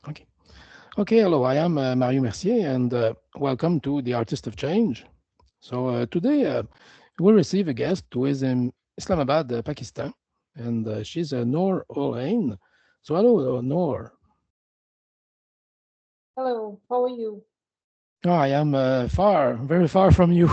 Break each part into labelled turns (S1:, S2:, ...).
S1: Okay. Okay, hello. I am Mario Mercier, and welcome to the Artist of Change. So today we receive a guest who is in Islamabad, Pakistan, and she's Noor Ul Ain. So hello, Noor.
S2: Hello, how are you?
S1: Oh, I am far, very far from you,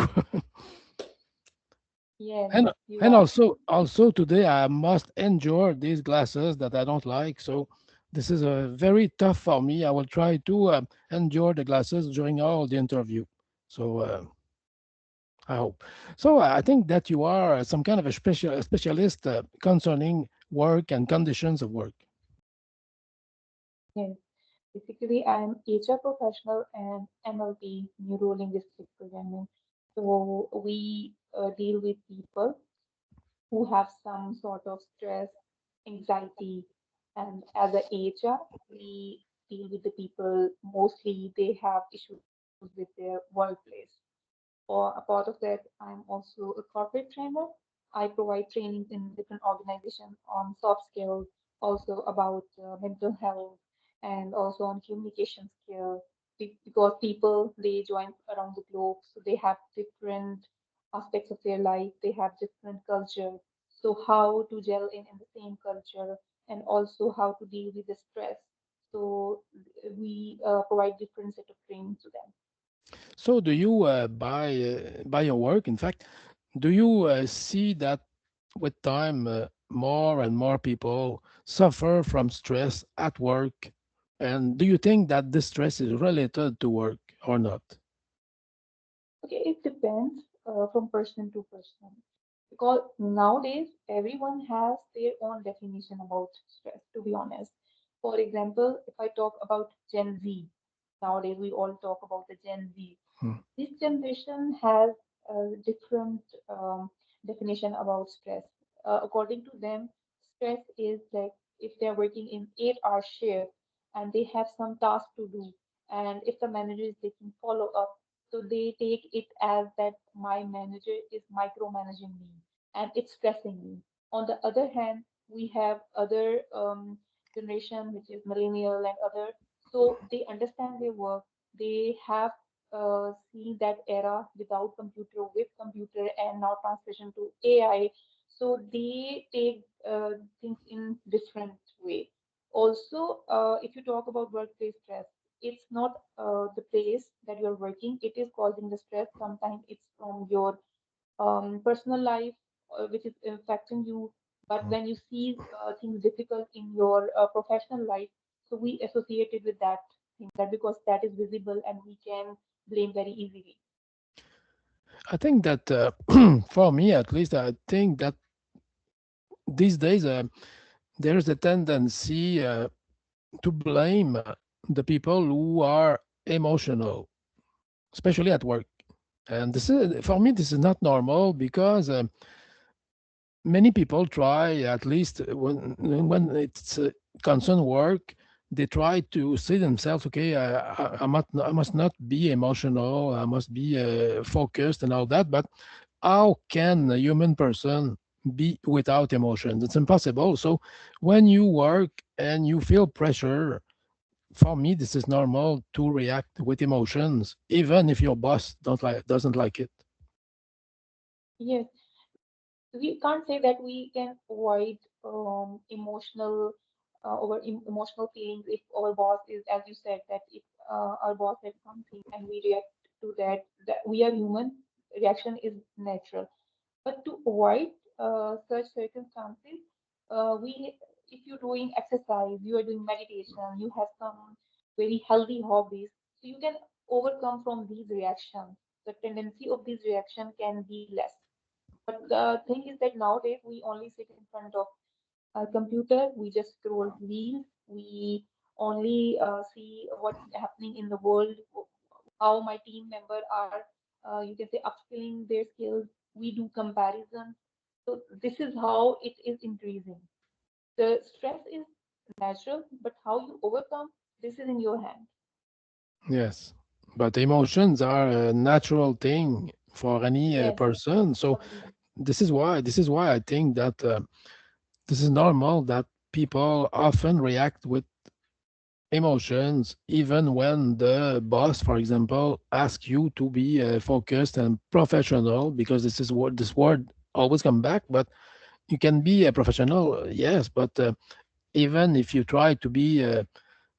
S2: Yes,
S1: and
S2: you
S1: and
S2: are.
S1: also today I must endure these glasses that I don't like. So this is very tough for me. I will try to endure the glasses during all the interview. So. I hope. So I think that you are some kind of a specialist concerning work and conditions of work.
S2: Yes. Basically, I'm HR professional and NLP, neuro linguistic programming. So we deal with people who have some sort of stress, anxiety, and as a HR, we deal with the people mostly they have issues with their workplace. For a part of that, I'm also a corporate trainer. I provide trainings in different organizations on soft skills, also about mental health, and also on communication skills. Because people they join around the globe, so they have different aspects of their life. They have different culture. So how to gel in the same culture, and also how to deal with the stress. So we provide different set of training to them.
S1: So do you by your work, in fact, do you see that with time more and more people suffer from stress at work? And do you think that this stress is related to work or not?
S2: Okay, it depends from person to person because nowadays everyone has their own definition about stress, to be honest. For example, if I talk about Gen Z, nowadays we all talk about the Gen Z.
S1: Hmm.
S2: This generation has a different definition about stress. According to them, stress is like if they're working in 8 hour shift and they have some task to do, and if the manager is taking follow up, so they take it as that my manager is micromanaging me and it's stressing me. On the other hand, we have other generation which is millennial and other, so they understand their work. They have seen that era without computer, with computer, and now transition to AI. So they take things in different way. Also, if you talk about workplace stress, it's not the place that you're working. It is causing the stress. Sometimes it's from your personal life, which is affecting you. But when you see things difficult in your professional life, so we associate it with that thing that because that is visible and we can blame very easily.
S1: I think that for me at least, I think that these days there's a tendency to blame the people who are emotional, especially at work. And this is for me, this is not normal because many people try, at least when it's concern work, they try to say themselves, okay, I must not be emotional, I must be focused and all that. But how can a human person be without emotions? It's impossible. So when you work and you feel pressure, for me, this is normal to react with emotions, even if your boss don't like doesn't like it.
S2: Yes, we can't say that we can avoid emotional emotional feelings if our boss is, as you said, that if our boss said something and we react to that, that we are human, reaction is natural. But to avoid such circumstances, we if you're doing exercise, you are doing meditation, you have some very healthy hobbies, so you can overcome from these reactions. The tendency of these reaction can be less. But the thing is that nowadays we only sit in front of a computer, we just scroll reels, we only see what's happening in the world, how my team member are, you can say, upskilling their skills. We do comparison. So this is how it is increasing. The stress is natural, but how you overcome this is in your hand.
S1: Yes, but emotions are a natural thing for any
S2: Yes,
S1: person. So
S2: totally.
S1: this is why I think that this is normal that people often react with emotions, even when the boss, for example, asks you to be focused and professional, because this is what this word always come back. But you can be a professional, yes, but even if you try to be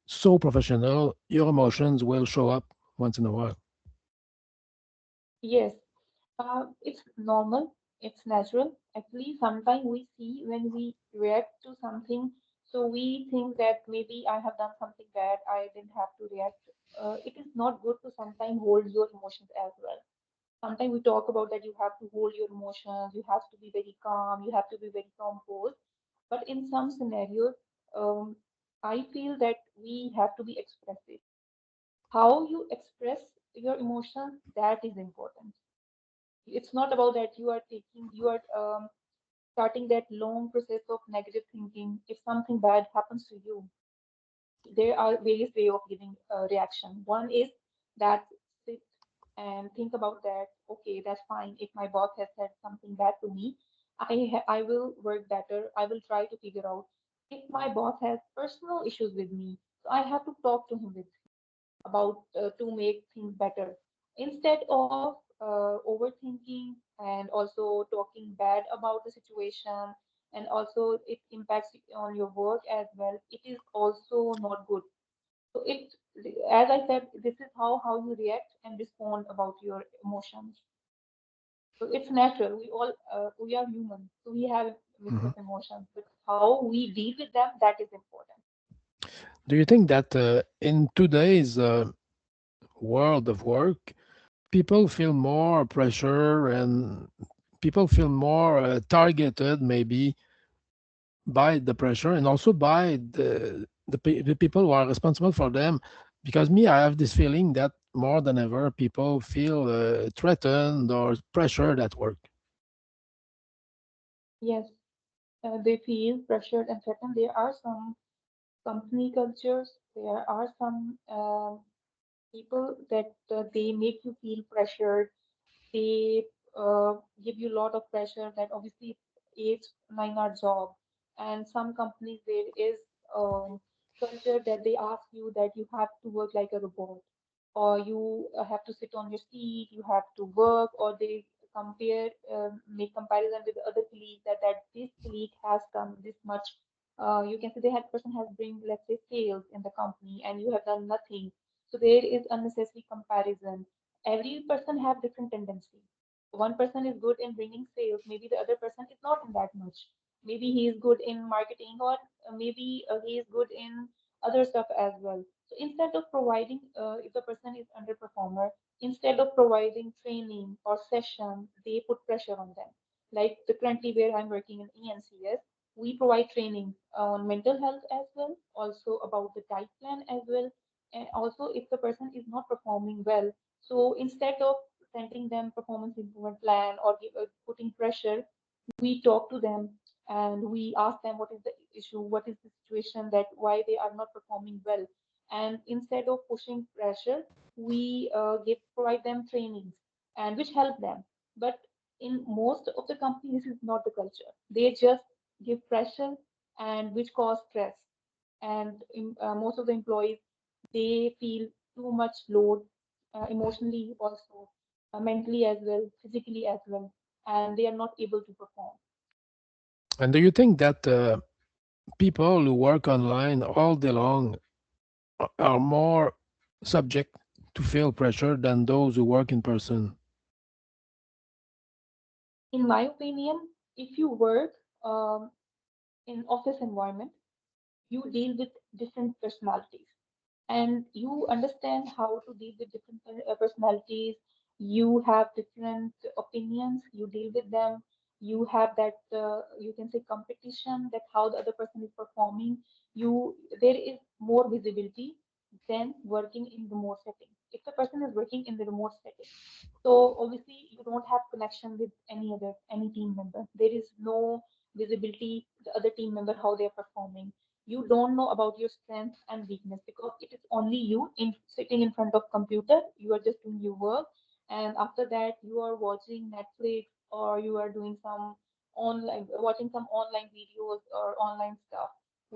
S1: so professional, your emotions will show up once in a while.
S2: Yes, it's normal, it's natural. Actually, sometimes we see when we react to something, so we think that maybe I have done something bad, I didn't have to react. It is not good to sometimes hold your emotions as well. Sometimes we talk about that you have to hold your emotions, you have to be very calm, you have to be very composed. But in some scenarios, um, I feel that we have to be expressive. How you express your emotions, that is important. It's not about that you are starting that long process of negative thinking. If something bad happens to you, there are various way of giving a reaction. One is that sit and think about that. Okay, that's fine. If my boss has said something bad to me, I will work better. I will try to figure out. If my boss has personal issues with me, so I have to talk to him with about to make things better instead of overthinking and also talking bad about the situation, and also it impacts on your work as well. It is also not good. So it, as I said, this is how you react and respond about your emotions. So it's natural. We are human, so we have a mix of
S1: Mhm.
S2: emotions, but how we deal with them, that is important.
S1: Do you think that in today's world of work, people feel more pressure and people feel more targeted, maybe by the pressure and also by the people who are responsible for them? Because me, I have this feeling that more than ever, people feel threatened or pressured at work.
S2: Yes, they feel pressured and threatened. There are some company cultures. There are some people that they make you feel pressured. They give you a lot of pressure that obviously 8 9 hour job, and some companies there is culture that they ask you that you have to work like a robot, or you have to sit on your seat, you have to work, or they compare make comparison with the other colleague that this colleague has done this much. You can say they had person has bring, let's say, sales in the company and you have done nothing. So there is unnecessary comparison. Every person have different tendency. One person is good in bringing sales, maybe the other person is not in that much. Maybe he is good in marketing, or maybe he is good in other stuff as well. So instead of providing, if the person is underperformer, instead of providing training or session, they put pressure on them. Like the currently where I'm working in ENCS, we provide training on mental health as well, also about the diet plan as well, and also if the person is not performing well, so instead of sending them performance improvement plan or putting pressure, we talk to them and we ask them what is the issue, what is the situation, that why they are not performing well. And instead of pushing pressure, we give provide them trainings and which help them. But in most of the companies, this is not the culture. They just give pressure and which cause stress. And most of the employees, they feel too much load, emotionally also, mentally as well, physically as well, and they are not able to perform.
S1: And do you think that people who work online all day long are more subject to feel pressure than those who work in person?
S2: In my opinion, if you work in office environment, you deal with different personalities and you understand how to deal with different personalities. You have different opinions, you deal with them. You have that you can say competition, that how the other person is performing. You, there is more visibility than working in remote setting. If the person is working in the remote setting, so obviously you don't have connection with any team member. There is no visibility the other team member how they are performing. You don't know about your strength and weakness because it is only you in sitting in front of computer. You are just doing your work, and after that you are watching Netflix or you are doing some online watching some online videos or online stuff.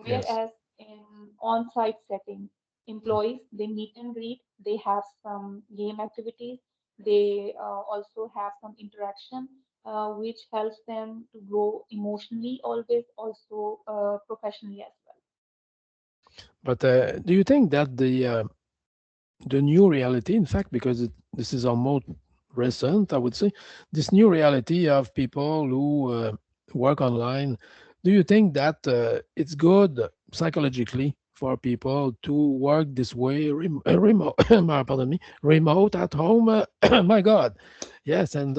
S1: Yes.
S2: Whereas in on-site setting, employees. They meet and greet. They have some game activities. They also have some interaction, which helps them to grow emotionally, always also professionally as well.
S1: But do you think that the new reality, in fact, because this is almost recent, I would say, this new reality of people who work online, do you think that it's good psychologically for people to work this way, remote, pardon me, remote at home? My God, yes, and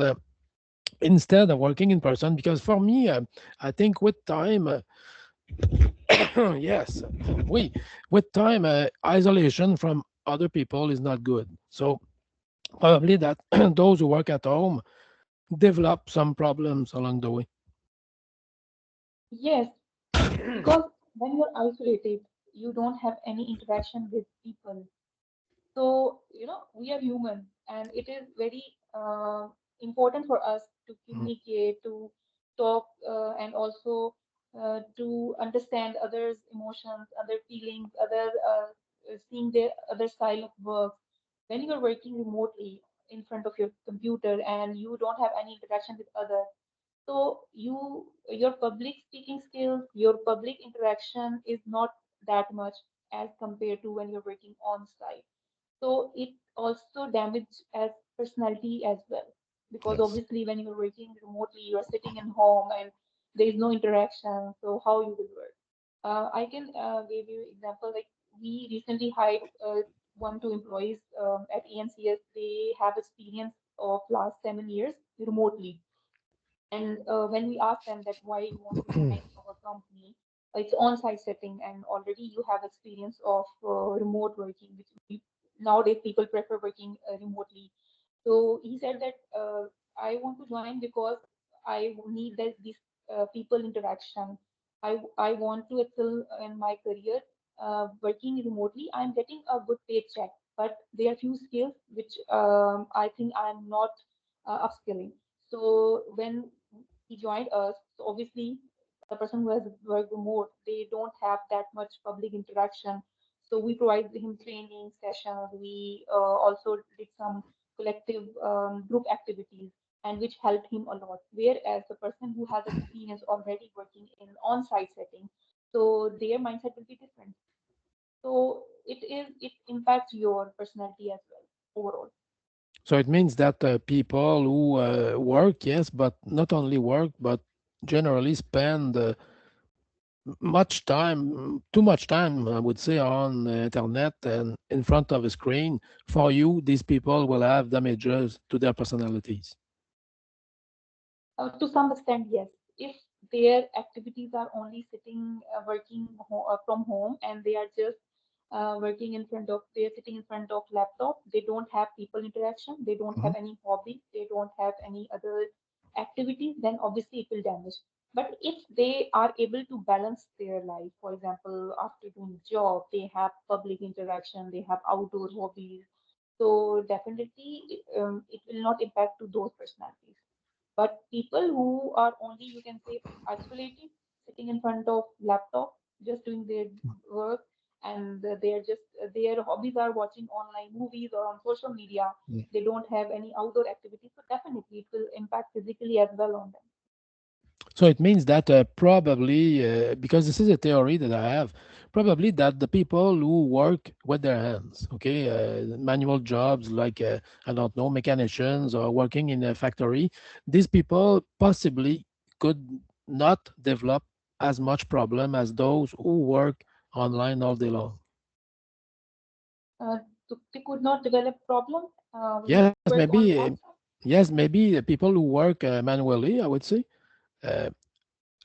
S1: instead of working in person, because for me, I think with time, yes, we with time, isolation from other people is not good. So probably that those who work at home develop some problems along the way.
S2: Yes, because when you're isolated, you don't have any interaction with people. So, we are human, and it is very important for us to
S1: Mhm.
S2: communicate, to talk, and also to understand others' emotions, other feelings, other seeing their other style of work. When you are working remotely in front of your computer and you don't have any interaction with others, so your public speaking skills, your public interaction is not that much as compared to when you're working on site. So it also damage as personality as well. Because
S1: Yes.
S2: obviously when you're working remotely, you're sitting in home and there is no interaction. So how you will work? I can give you example like we recently hired one two employees at ENCS. They have experience of last 7 years remotely, and when we ask them that why you want to join our company, it's on-site setting, and already you have experience of remote working, which nowadays people prefer working remotely. So he said that I want to join because I need this people interaction. I want to excel in my career. Working remotely, I'm getting a good paycheck, but there are few skills which I think I'm not upskilling. So when he joined us, so obviously the person who has worked remote, they don't have that much public interaction. So we provide him training sessions. We also did some collective group activities, and which helped him a lot. Whereas the person who has experience already working in on-site setting, so their mindset will be different. So it impacts your personality as well overall.
S1: So it means that people who work, yes, but not only work, but generally spend much time, too much time, I would say, on the internet and in front of a screen. For you, these people will have damages to their personalities.
S2: To some extent, yes. If their activities are only sitting, working from home, and they are just they're sitting in front of laptop, they don't have people interaction, they don't
S1: Mhm.
S2: have any hobby, they don't have any other activities, then obviously it will damage. But if they are able to balance their life, for example, after doing job, they have public interaction, they have outdoor hobbies, so definitely it will not impact to those personalities. But people who are only, you can say, isolated, sitting in front of laptop, just doing their work, and they're just their hobbies are watching online movies or on social media. They don't have any outdoor activities, so definitely it will impact physically as well on them.
S1: So it means that probably, because this is a theory that I have, probably that the people who work with their hands, okay, manual jobs like, I don't know, mechanicians or working in a factory, these people possibly could not develop as much problem as those who work online all day long.
S2: Uh, they could not develop problem when
S1: Yes,
S2: they work
S1: maybe,
S2: on on-site.
S1: yes, maybe people who work manually, I would say, uh,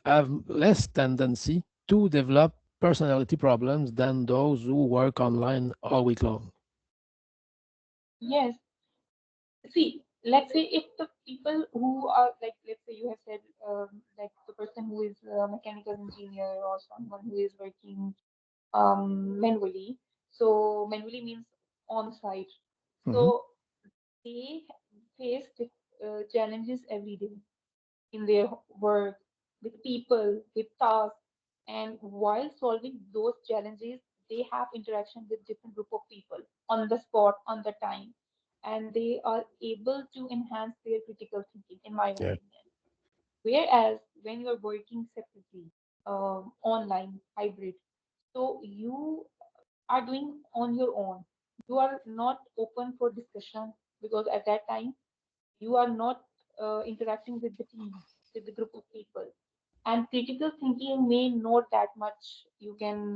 S1: have less tendency to develop personality problems than those who work online all week long.
S2: Yes. See, let's say if the people who are like, let's say you have said, like the person who is a mechanical engineer or someone who is working manually. So manually means on site.
S1: Mhm.
S2: So they face challenges every day in their work with people, with tasks. And while solving those challenges, they have interaction with different group of people on the spot, on the time, and they are able to enhance their critical thinking, in my
S1: Yeah.
S2: opinion. Whereas when you're working separately, online, hybrid, so you are doing on your own. You are not open for discussion because at that time you are not interacting with the team, with the group of people. And critical thinking may not that much. You can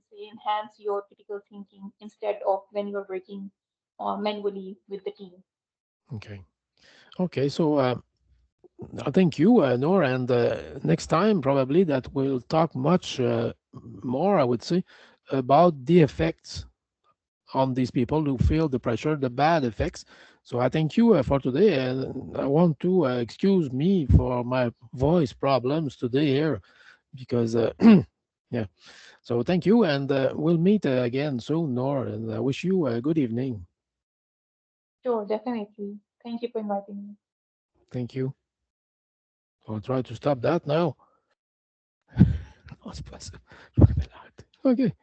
S2: say enhance your critical thinking instead of when you're working manually with the team.
S1: Okay. Okay. So thank you, Noor. And next time, probably that we'll talk much more, I would say, about the effects on these people who feel the pressure, the bad effects. So I thank you for today, and I want to excuse me for my voice problems today here because yeah. So thank you, and we'll meet again soon, Nor, and I wish you a good evening.
S2: Sure, definitely. Thank you for inviting me.
S1: Thank you. I'll try to stop that now. Non, c'est pas ça. Je vais me mettre à arrêter. Ok.